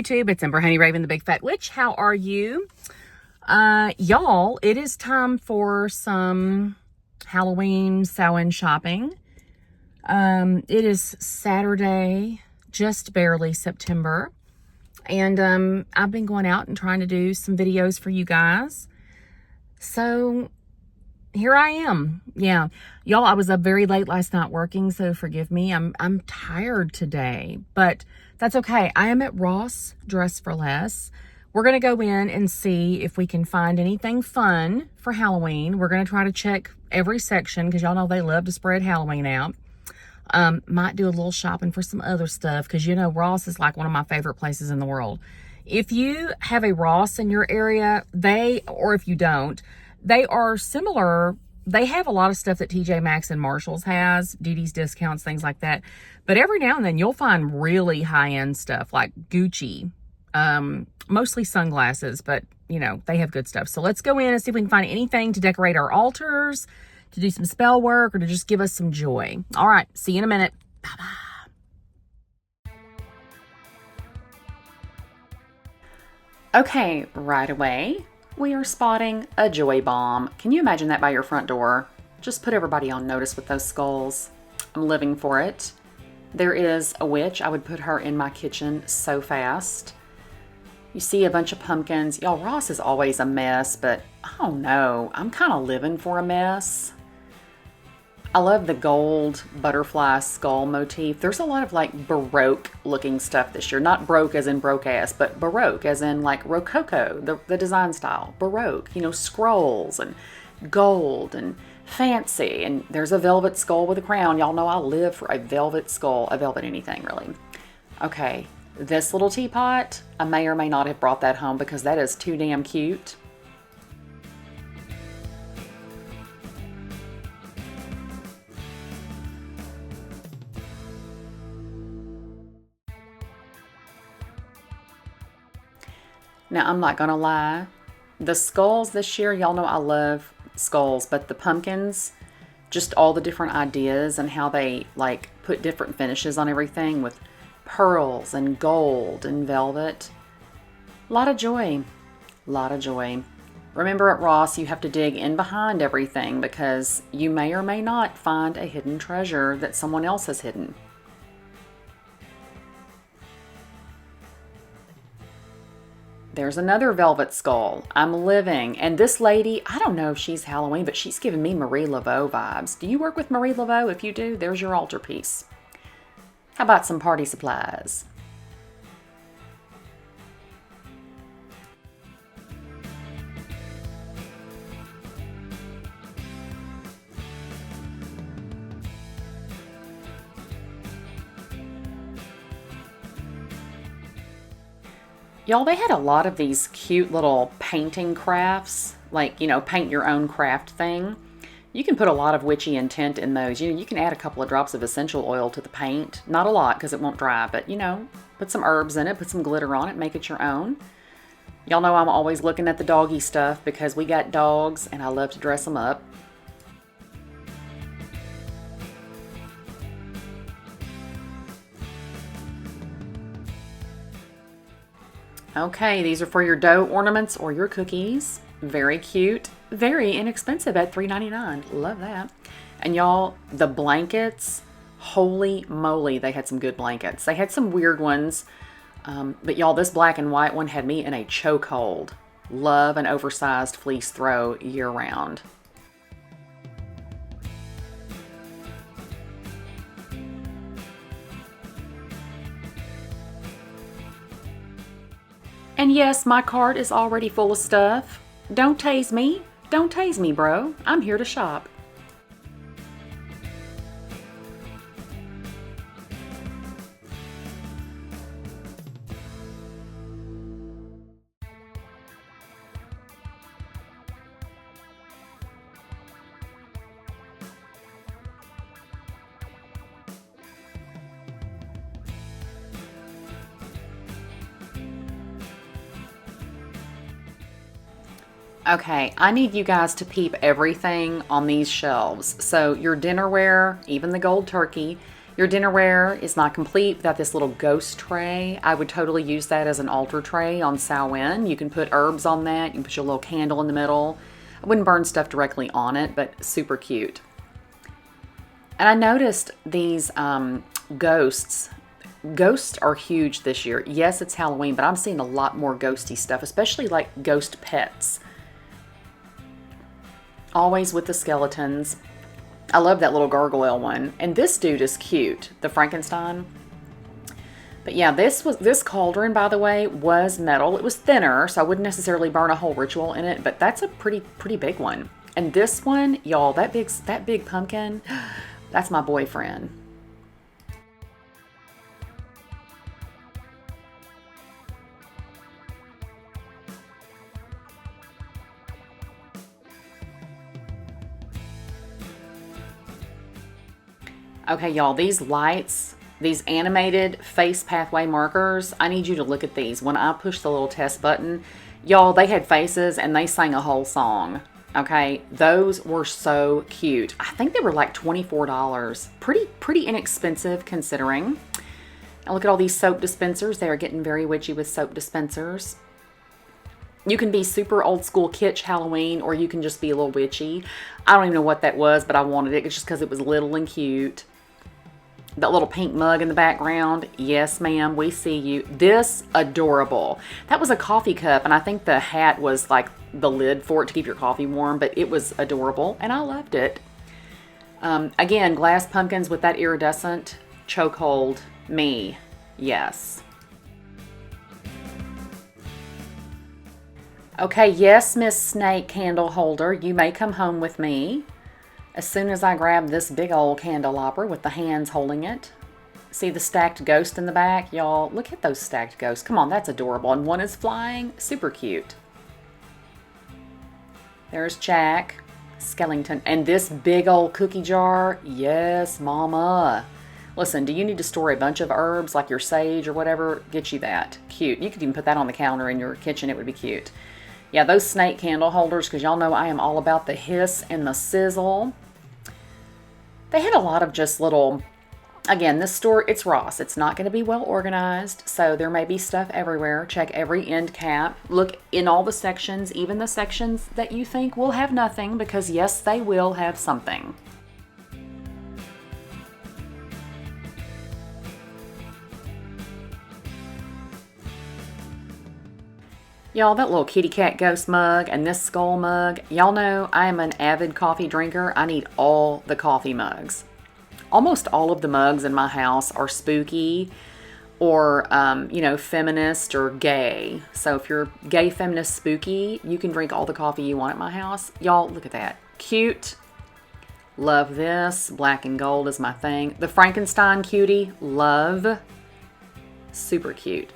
YouTube, it's Ember Honey Raven, the Big Fat Witch. How are you? Y'all, it is time for some Halloween Samhain shopping. It is Saturday, just barely September. And I've been going out and trying to do some videos for you guys. So here I am. Yeah. Y'all, I was up very late last night working, so forgive me. I'm tired today, but that's okay. I am at Ross Dress for Less. We're going to go in and see if we can find anything fun for Halloween. We're going to try to check every section because y'all know they love to spread Halloween out. Might do a little shopping for some other stuff because, you know, Ross is like one of my favorite places in the world. If you have a Ross in your area, or if you don't, they are similar. They have a lot of stuff that TJ Maxx and Marshalls has, DD's discounts, things like that. But every now and then you'll find really high-end stuff like Gucci, mostly sunglasses, but you know, they have good stuff. So let's go in and see if we can find anything to decorate our altars, to do some spell work, or to just give us some joy. All right, see you in a minute. Bye-bye. Okay, right away, we are spotting a joy bomb. Can you imagine that by your front door? Just put everybody on notice with those skulls. I'm living for it. There is a witch. I would put her in my kitchen so fast. You see a bunch of pumpkins. Y'all, Ross is always a mess, but I don't know. I'm kind of living for a mess. I love the gold butterfly skull motif. There's a lot of like Baroque looking stuff this year. Not broke as in broke ass, but Baroque as in like Rococo, the design style. Baroque, you know, scrolls and gold and fancy. And there's a velvet skull with a crown. Y'all know I live for a velvet skull, a velvet anything really. Okay, this little teapot, I may or may not have brought that home because that is too damn cute. Now, I'm not gonna lie, the skulls this year, y'all know I love skulls, but the pumpkins, just all the different ideas and how they like put different finishes on everything with pearls and gold and velvet. A lot of joy, a lot of joy. Remember at Ross, you have to dig in behind everything because you may or may not find a hidden treasure that someone else has hidden. There's another velvet skull. I'm living. And this lady, I don't know if she's Halloween, but she's giving me Marie Laveau vibes. Do you work with Marie Laveau? If you do, there's your altarpiece. How about some party supplies? Y'all, they had a lot of these cute little painting crafts, like, you know, paint your own craft thing. You can put a lot of witchy intent in those. You know, you can add a couple of drops of essential oil to the paint. Not a lot because it won't dry, but, you know, put some herbs in it, put some glitter on it, make it your own. Y'all know I'm always looking at the doggy stuff because we got dogs and I love to dress them up. Okay, these are for your dough ornaments or your cookies. Very cute, very inexpensive at $3.99. Love that. And y'all, the blankets, holy moly, they had some good blankets. They had some weird ones, but y'all, this black and white one had me in a chokehold. Love an oversized fleece throw year round. And yes, my cart is already full of stuff. Don't tase me. Don't tase me, bro. I'm here to shop. Okay, I need you guys to peep everything on these shelves. So your dinnerware, even the gold turkey, Your dinnerware is not complete without this little ghost tray. I would totally use that as an altar tray on Samhain. You can put herbs on that. You can put your little candle in the middle. I wouldn't burn stuff directly on it, but super cute. And I noticed these ghosts. Ghosts are huge this year. Yes, it's Halloween, but I'm seeing a lot more ghosty stuff, especially like ghost pets. Always with the skeletons. I love that little gargoyle one. And this dude is cute, the Frankenstein. But yeah, this cauldron, by the way, was metal. It was thinner, so I wouldn't necessarily burn a whole ritual in it, but that's a pretty big one. And this one, y'all, that big pumpkin, that's my boyfriend. Okay, y'all, these lights, these animated face pathway markers, I need you to look at these. When I push the little test button, y'all, they had faces and they sang a whole song. Okay, those were so cute. I think they were like $24. Pretty inexpensive considering. Now look at all these soap dispensers. They are getting very witchy with soap dispensers. You can be super old school kitsch Halloween, or you can just be a little witchy. I don't even know what that was, but I wanted it just because it was little and cute. That little pink mug in the background. Yes, ma'am, we see you. This, adorable. That was a coffee cup, and I think the hat was like the lid for it to keep your coffee warm, but it was adorable, and I loved it. Again, glass pumpkins with that iridescent chokehold. Me. Yes. Okay, yes, Miss Snake Candle Holder, you may come home with me. As soon as I grab this big old candelabra with the hands holding it. See the stacked ghost in the back? Y'all, look at those stacked ghosts. Come on, that's adorable. And one is flying. Super cute. There's Jack Skellington. And this big old cookie jar. Yes, mama. Listen, do you need to store a bunch of herbs like your sage or whatever? Get you that. Cute. You could even put that on the counter in your kitchen. It would be cute. Yeah, those snake candle holders, because y'all know I am all about the hiss and the sizzle. They had a lot of just little, again, this store, it's Ross. It's not going to be well organized, so there may be stuff everywhere. Check every end cap. Look in all the sections, even the sections that you think will have nothing, because yes, they will have something. Y'all, that little kitty cat ghost mug and this skull mug, y'all know I am an avid coffee drinker. I need all the coffee mugs. Almost all of the mugs in my house are spooky or, feminist or gay. So if you're gay, feminist, spooky, you can drink all the coffee you want at my house. Y'all, look at that. Cute. Love this. Black and gold is my thing. The Frankenstein cutie. Love. Super cute.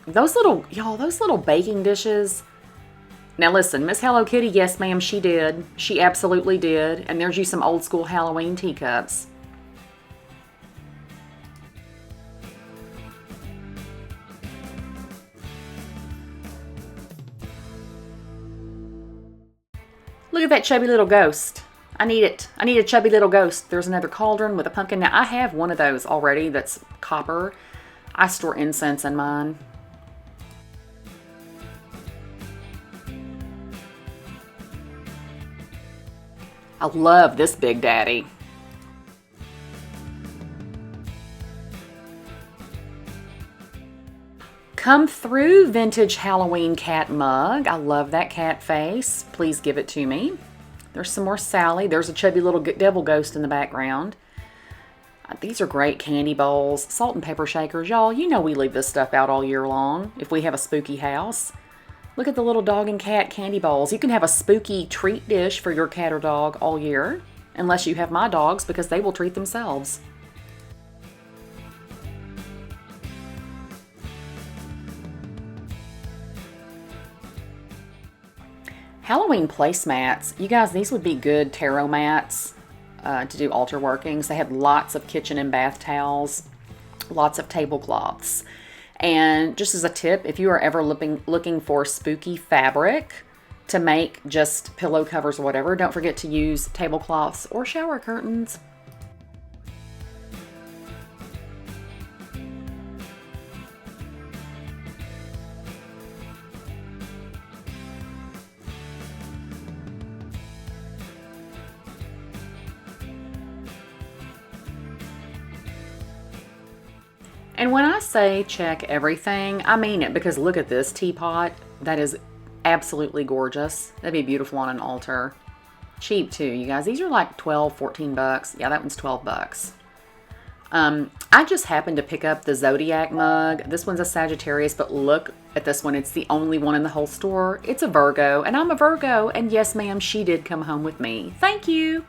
Those little baking dishes. Now listen, Miss Hello Kitty, yes ma'am, she did. She absolutely did. And there's you some old school Halloween teacups. Look at that chubby little ghost. I need it. I need a chubby little ghost. There's another cauldron with a pumpkin. Now I have one of those already that's copper. I store incense in mine. I love this Big Daddy. Come through, vintage Halloween cat mug. I love that cat face. Please give it to me. There's some more Sally. There's a chubby little devil ghost in the background. These are great candy bowls, salt and pepper shakers. Y'all, you know we leave this stuff out all year long if we have a spooky house. Look at the little dog and cat candy bowls. You can have a spooky treat dish for your cat or dog all year, unless you have my dogs, because they will treat themselves. Halloween placemats. You guys, these would be good tarot mats to do altar workings. They had lots of kitchen and bath towels, lots of tablecloths. And just as a tip, if you are ever looking for spooky fabric to make just pillow covers or whatever, don't forget to use tablecloths or shower curtains. And when I say check everything, I mean it, because look at this teapot. That is absolutely gorgeous. That'd be beautiful on an altar. Cheap too, you guys. These are like 12, 14 bucks. Yeah, that one's 12 bucks. I just happened to pick up the Zodiac mug. This one's a Sagittarius, but look at this one. It's the only one in the whole store. It's a Virgo, and I'm a Virgo. And yes, ma'am, she did come home with me. Thank you.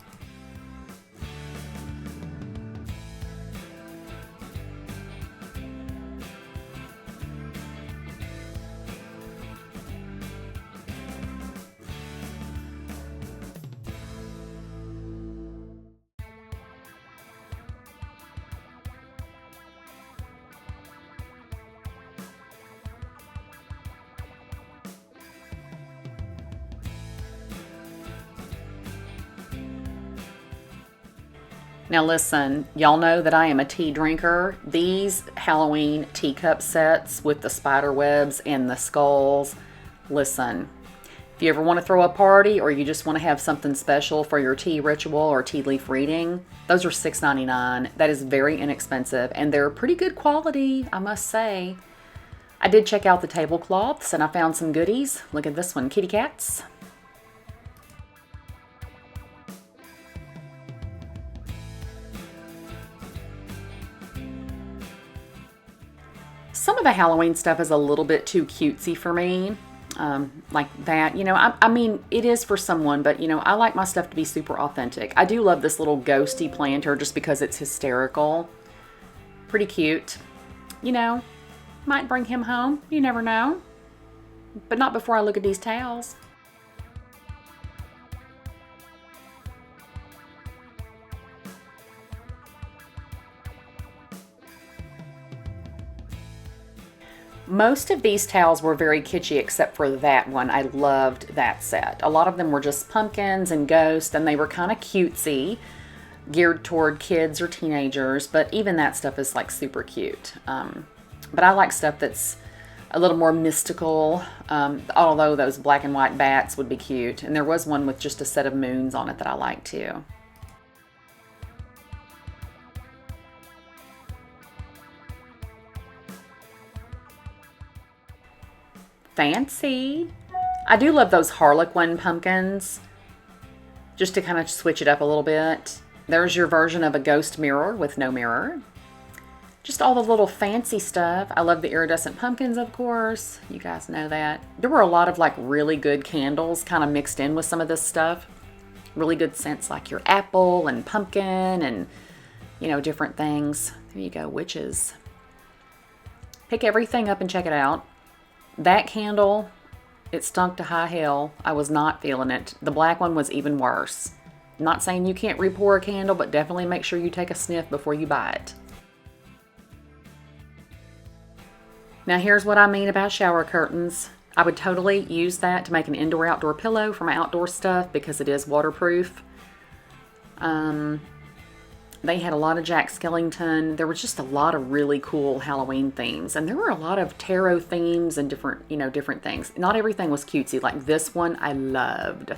Now listen, y'all know that I am a tea drinker. These Halloween teacup sets with the spider webs and the skulls, listen, if you ever want to throw a party or you just want to have something special for your tea ritual or tea leaf reading, those are $6.99. That is very inexpensive, and they're pretty good quality, I must say. I did check out the tablecloths and I found some goodies. Look at this one, kitty cats. Some of the Halloween stuff is a little bit too cutesy for me, like that. You know, I mean, it is for someone, but, you know, I like my stuff to be super authentic. I do love this little ghosty planter just because it's hysterical. Pretty cute. You know, might bring him home. You never know. But not before I look at these towels. Most of these towels were very kitschy except for that one. I loved that set. A lot of them were just pumpkins and ghosts, and they were kind of cutesy, geared toward kids or teenagers, but even that stuff is like super cute. But I like stuff that's a little more mystical, although those black and white bats would be cute. And there was one with just a set of moons on it that I liked too. Fancy. I do love those Harlequin pumpkins, just to kind of switch it up a little bit. There's your version of a ghost mirror with no mirror. Just all the little fancy stuff. I love the iridescent pumpkins, of course. You guys know that. There were a lot of like really good candles kind of mixed in with some of this stuff. Really good scents like your apple and pumpkin and, you know, different things. There you go, witches. Pick everything up and check it out. That candle, it stunk to high hell. I was not feeling it. The black one was even worse. Not saying you can't re-pour a candle, but definitely make sure you take a sniff before you buy it. Now here's what I mean about shower curtains. I would totally use that to make an indoor-outdoor pillow for my outdoor stuff because it is waterproof. They had a lot of Jack Skellington. There was just a lot of really cool Halloween themes. And there were a lot of tarot themes and different, you know, different things. Not everything was cutesy. Like this one I loved.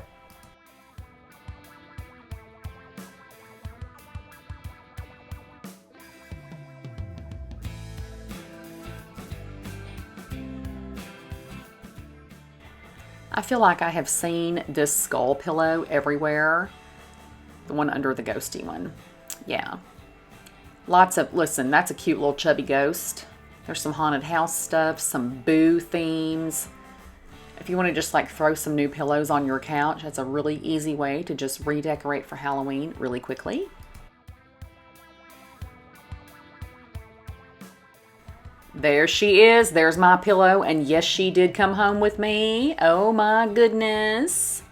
I feel like I have seen this skull pillow everywhere. The one under the ghosty one. Yeah. Lots of, listen, that's a cute little chubby ghost. There's some haunted house stuff, some boo themes. If you want to just like throw some new pillows on your couch, that's a really easy way to just redecorate for Halloween really quickly. There she is. There's my pillow. And yes, she did come home with me. Oh my goodness.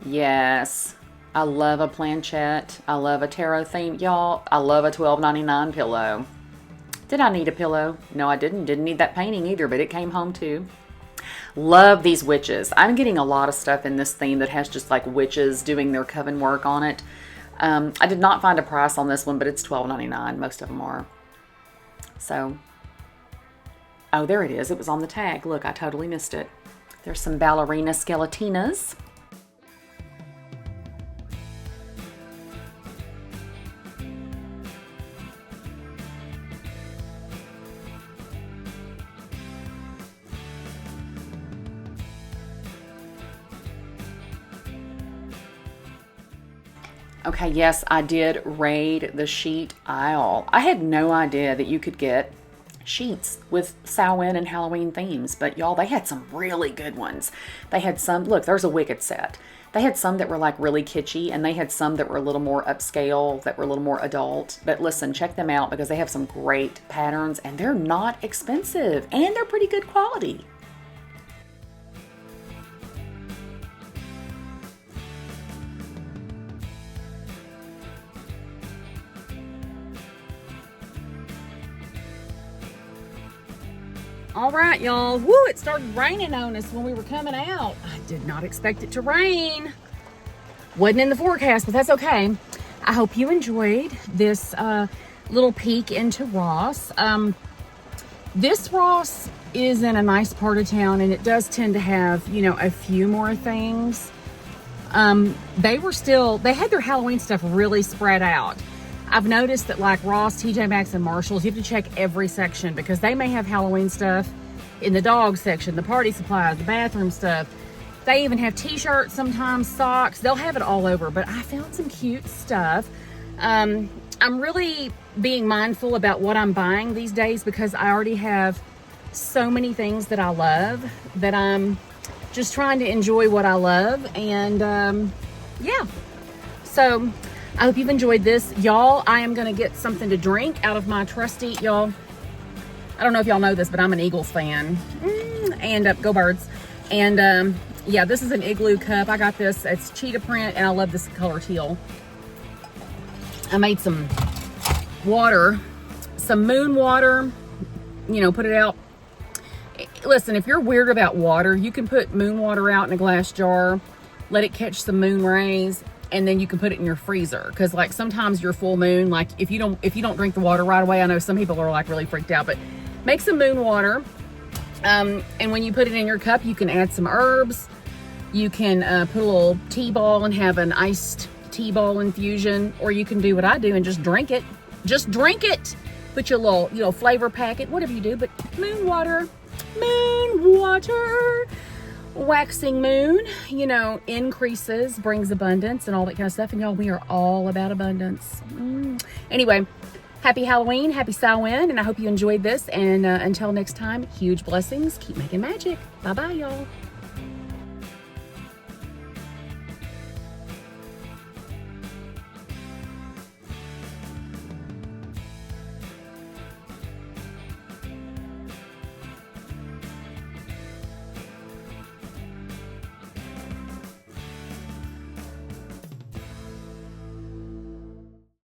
Yes. I love a planchette. I love a tarot theme. Y'all, I love a $12.99 pillow. Did I need a pillow? No, I didn't. Didn't need that painting either, but it came home too. Love these witches. I'm getting a lot of stuff in this theme that has just like witches doing their coven work on it. I did not find a price on this one, but it's $12.99. Most of them are. So, oh, there it is. It was on the tag. Look, I totally missed it. There's some ballerina skeletinas. Okay, yes, I did raid the sheet aisle. I had no idea that you could get sheets with Samhain and Halloween themes, but y'all, they had some really good ones. They had some, look, there's a Wicked set. They had some that were like really kitschy, and they had some that were a little more upscale, that were a little more adult. But listen, check them out because they have some great patterns, and they're not expensive, and they're pretty good quality. All right, y'all. Woo, it started raining on us when we were coming out. I did not expect it to rain. Wasn't in the forecast, but that's okay. I hope you enjoyed this little peek into Ross. This Ross is in a nice part of town, and it does tend to have, you know, a few more things. They had their Halloween stuff really spread out. I've noticed that like Ross, TJ Maxx, and Marshalls, you have to check every section because they may have Halloween stuff in the dog section, the party supplies, the bathroom stuff. They even have t-shirts, sometimes socks. They'll have it all over, but I found some cute stuff. I'm really being mindful about what I'm buying these days because I already have so many things that I love that I'm just trying to enjoy what I love. And yeah, so I hope you've enjoyed this. Y'all, I am going to get something to drink out of my trusty, y'all. I don't know if y'all know this, but I'm an Eagles fan. And go Birds. And yeah, this is an Igloo cup. I got this. It's cheetah print, and I love this color teal. I made some water, some moon water, you know, put it out. Listen, if you're weird about water, you can put moon water out in a glass jar, let it catch some moon rays, and then you can put it in your freezer. Because like sometimes your full moon, like if you don't drink the water right away, I know some people are like really freaked out, but make some moon water. And when you put it in your cup, you can add some herbs. You can put a little tea ball and have an iced tea ball infusion, or you can do what I do and just drink it. Just drink it. Put your little, you know, flavor packet, whatever you do, but moon water, waxing moon, you know, increases, brings abundance and all that kind of stuff. And y'all, we are all about abundance. Anyway, happy Halloween, happy Samhain, and I hope you enjoyed this. And until next time, huge blessings. Keep making magic. Bye-bye, y'all.